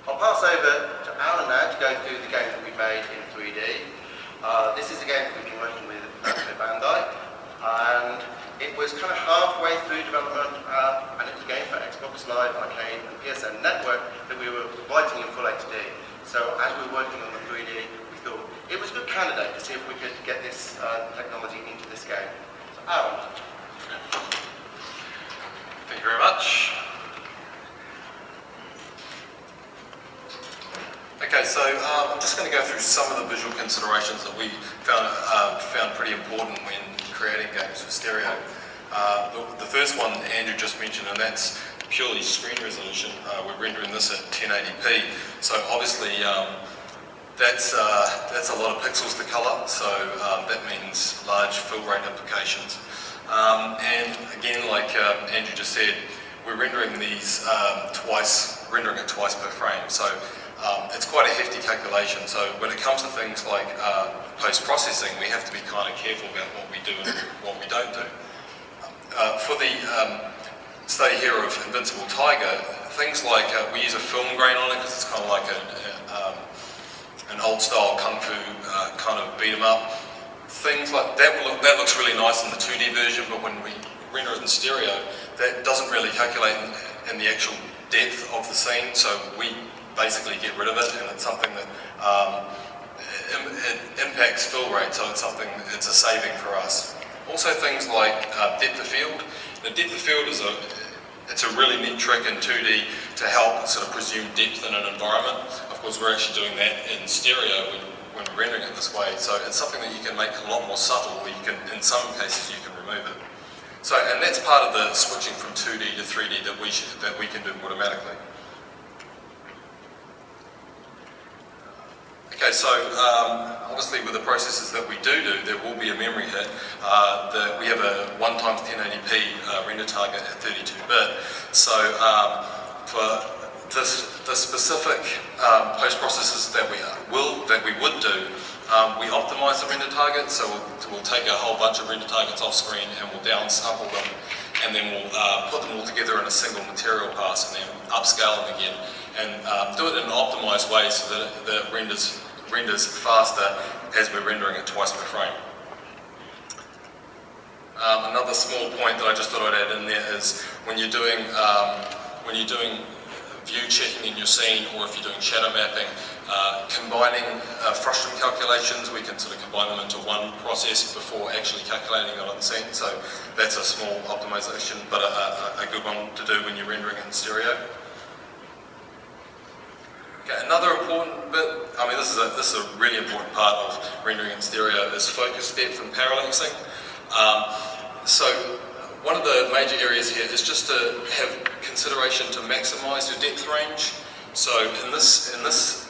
I'll pass over to Alan now to go through the game that we made in 3D. This is a game that we've been working with Bandai, and it was kind of halfway through development, and it was a game for Xbox Live Arcade and PSN Network that we were writing in full HD. So as we were working on the 3D, we thought it was a good candidate to see if we could get this technology into this game. So Alan. Thank you very much. Okay, so I'm just going to go through some of the visual considerations that we found pretty important when creating games for stereo. The first one Andrew just mentioned, and that's purely screen resolution. We're rendering this at 1080p, so obviously that's a lot of pixels to colour, so that means large fill rate implications. And again, like Andrew just said, we're rendering these rendering it twice per frame. So it's quite a hefty calculation. So when it comes to things like post-processing, we have to be kind of careful about what we do and what we don't do. For the study here of Invincible Tiger, things like we use a film grain on it because it's kind of like an old-style kung fu kind of beat 'em up. Things like that looks really nice in the 2D version, but when we render it in stereo, that doesn't really calculate in the actual depth of the scene. So we basically get rid of it, and it's something that it impacts fill rate, so it's a saving for us. Also things like depth of field. The depth of field it's a really neat trick in 2D to help sort of presume depth in an environment. Of course, we're actually doing that in stereo when we're rendering it this way, so it's something that you can make a lot more subtle, or you can, in some cases, you can remove it. So, and that's part of the switching from 2D to 3D that we can do automatically. Okay, so obviously with the processes that we do, there will be a memory hit. We have a 1 × 1080p render target at 32-bit. So for the specific post-processes that we would do, we optimize the render target. So we'll take a whole bunch of render targets off screen and we'll downsample them, and then we'll put them all together in a single material pass, and then upscale them again, and do it in an optimized way so that it renders faster as we're rendering it twice per frame. Another small point that I just thought I'd add in there is when you're doing view checking in your scene, or if you're doing shadow mapping, combining frustum calculations, we can sort of combine them into one process before actually calculating it on the scene. So that's a small optimization, but a good one to do when you're rendering it in stereo. Okay, another important bit, I mean this is a really important part of rendering in stereo, is focus depth and parallaxing. So one of the major areas here is just to have consideration to maximize your depth range. So in this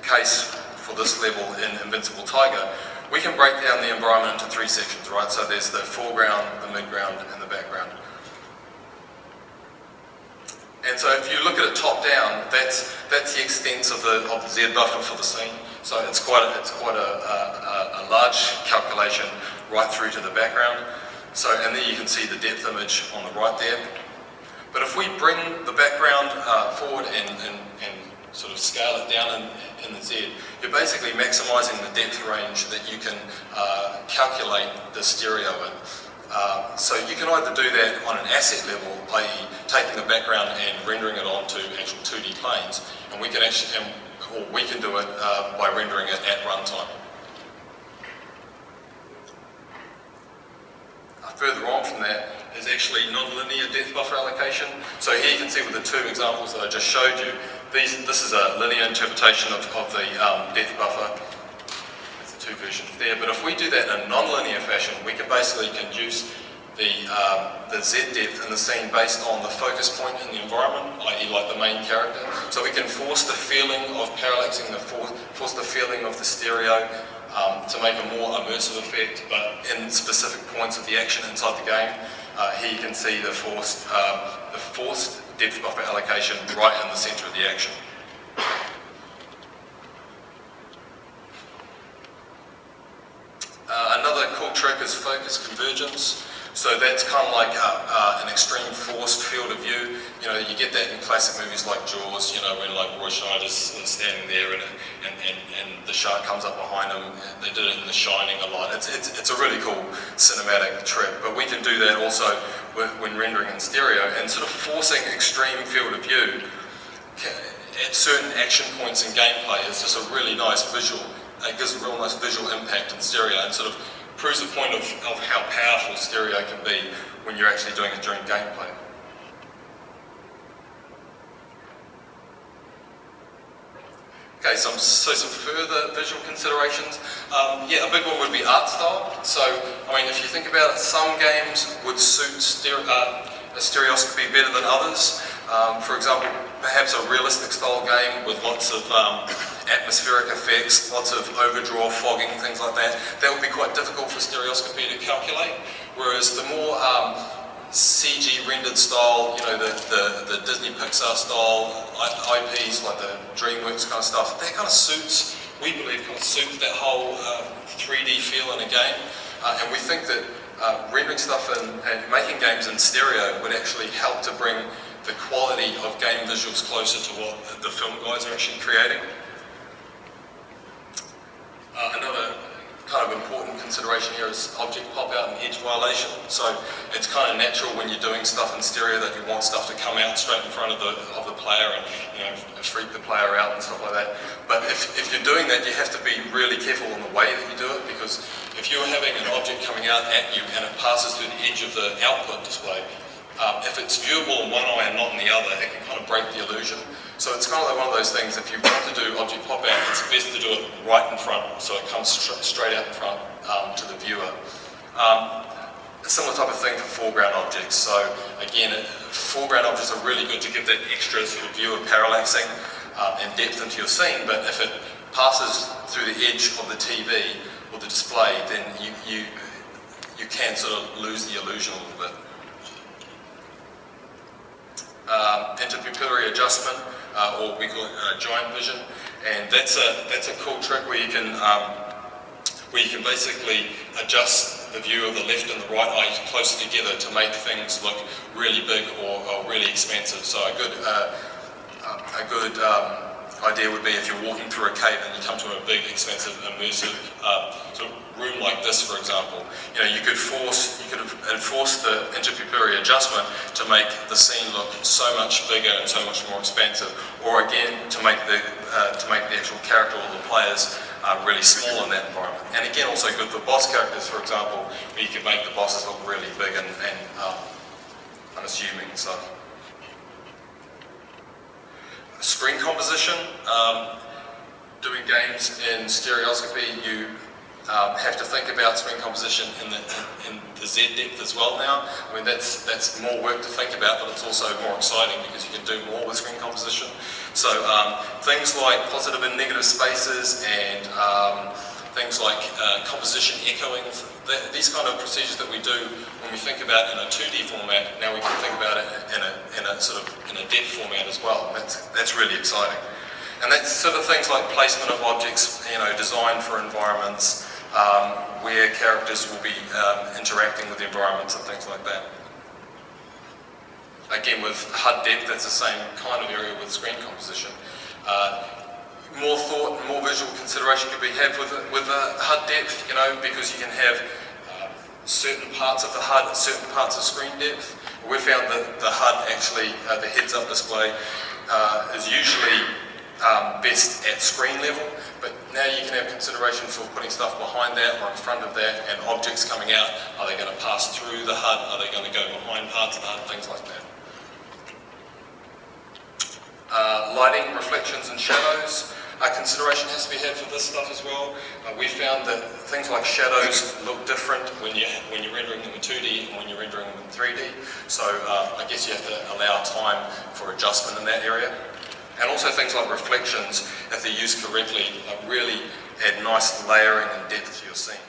case, for this level in Invincible Tiger, we can break down the environment into 3 sections, right? So there's the foreground, the midground, and the background. And so if you look at it top down, that's the extent of the Z buffer for the scene. So it's quite a large calculation right through to the background. So, and then you can see the depth image on the right there. But if we bring the background forward and sort of scale it down in the Z, you're basically maximizing the depth range that you can calculate the stereo in. So you can either do that on an asset level, i.e. taking the background and rendering it onto actual 2D planes, and we can or we can do it by rendering it at runtime. Further on from that is actually non-linear depth buffer allocation. So here you can see with the 2 examples that I just showed you, this is a linear interpretation of the depth buffer. There's the 2 versions there. But if we do that in a non-linear fashion, we can basically conduce the Z depth in the scene based on the focus point in the environment, i.e. like the main character. So we can force the feeling of parallaxing, force the feeling of the stereo, to make a more immersive effect, but in specific points of the action inside the game. Here you can see the forced depth buffer allocation right in the centre of the action. Another cool trick is focus convergence. So that's kind of like an extreme forced field of view. You know, you get that in classic movies like Jaws, you know, when like Roy Schneider's standing there and the shark comes up behind him. They did it in The Shining a lot. It's a really cool cinematic trick, but we can do that also when rendering in stereo, and sort of forcing extreme field of view at certain action points in gameplay is just a really nice visual. It gives a real nice visual impact in stereo and sort of proves the point of how powerful stereo can be when you're actually doing it during gameplay. Okay, some further visual considerations. Yeah, a big one would be art style. So, I mean, if you think about it, some games would suit stereoscopy better than others. For example, perhaps a realistic style game with lots of atmospheric effects, lots of overdraw, fogging, things like that. That would be quite difficult for stereoscopy to calculate. Whereas the more CG rendered style, you know, the Disney Pixar style IPs like the DreamWorks kind of stuff, that kind of suits, we believe, kind of suits that whole 3D feel in a game. And we think that rendering stuff and making games in stereo would actually help to bring the quality of game visuals closer to what the film guys are actually creating. Another kind of important consideration here is object pop-out and edge violation. So it's kind of natural when you're doing stuff in stereo that you want stuff to come out straight in front of the player and, you know, freak the player out and stuff like that. But if you're doing that, you have to be really careful in the way that you do it, because if you're having an object coming out at you and it passes through the edge of the output display, if it's viewable in one eye and not in the other, it can kind of break the illusion. So it's kind of like one of those things, if you want to do object pop-out, it's best to do it right in front, so it comes straight out in front to the viewer. A similar type of thing for foreground objects. So again, foreground objects are really good to give that extra sort of viewer parallaxing and depth into your scene, but if it passes through the edge of the TV or the display, then you can sort of lose the illusion a little bit. Interpupillary adjustment, or we call it giant vision, and that's a cool trick where you can basically adjust the view of the left and the right eye closer together to make things look really big or really expansive. So a good idea would be if you're walking through a cave and you come to a big, expensive, immersive sort of room like this, for example. You know, you could enforce the interpupillary adjustment to make the scene look so much bigger and so much more expansive, or again to make the actual character or the players really small in that environment. And again, also good for boss characters, for example, where you can make the bosses look really big and unassuming and stuff. Screen composition. Doing games in stereoscopy, you have to think about screen composition in the Z depth as well now. I mean, that's more work to think about, but it's also more exciting because you can do more with screen composition. So things like positive and negative spaces and things like composition echoing, these kind of procedures that we do when we think about in a 2D format, now we can think about it in a depth format as well. That's really exciting. And that's sort of things like placement of objects, you know, design for environments, where characters will be interacting with the environments and things like that. Again, with HUD depth, that's the same kind of area with screen composition. More thought and more visual consideration could be had with HUD depth, you know, because you can have certain parts of the HUD, certain parts of screen depth. We found that the HUD actually, the heads-up display, is usually best at screen level, but now you can have consideration for putting stuff behind that or in front of that, and objects coming out. Are they going to pass through the HUD? Are they going to go behind parts of the HUD? Things like that. Lighting, reflections and shadows. Consideration has to be had for this stuff as well. We found that things like shadows look different when you're rendering them in 2D and when you're rendering them in 3D. So I guess you have to allow time for adjustment in that area. And also things like reflections, if they're used correctly, really add nice layering and depth to your scene.